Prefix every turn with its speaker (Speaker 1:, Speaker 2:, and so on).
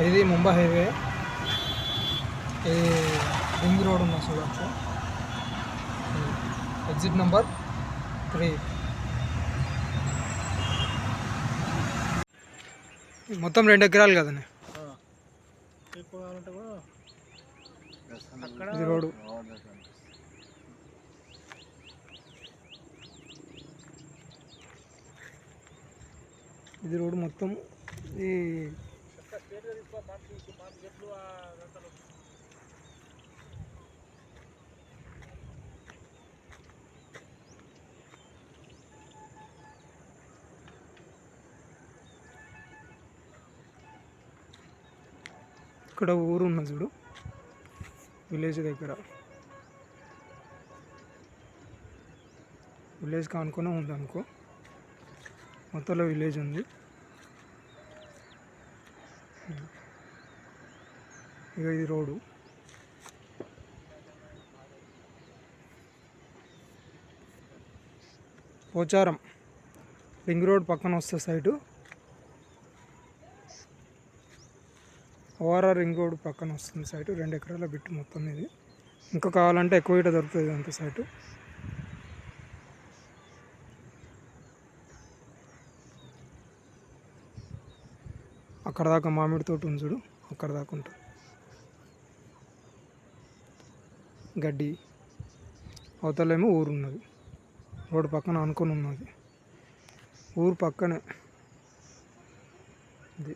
Speaker 1: ఇది ముంబై హైవే. ఇది ring road ఉన్న చూడవచ్చు. Exit number 3. మొత్తం 2 ఎకరాలు కదండి. ఇది రోడ్డు. ఇది రోడ్డు మొత్తం. ఈ ఇక్కడ ఊరు ఉన్న చూడు, విలేజ్ దగ్గర. విలేజ్ కానుకొని ఉంది అనుకో, మొత్తంలో విలేజ్ ఉంది. ఇక ఇది రోడ్డు. పోచారం రింగ్ రోడ్ పక్కన వస్తే సైటు. ఓఆర్ఆర్ రింగ్ రోడ్ పక్కన వస్తుంది సైటు. 2 ఎకరాల బిట్టు మొత్తం ఇది. ఇంకా కావాలంటే ఎక్కువ ఇట దొరుకుతుంది అంత సైటు. అక్కడ దాకా మామిడి తోట ఉంది చూడు, అక్కడ దాకా ఉంటుంది గడ్డి. అవతలేమో ఊరు ఉన్నది, రోడ్డు పక్కన అనుకుని ఉన్నది. ఊరు పక్కనే ఇది.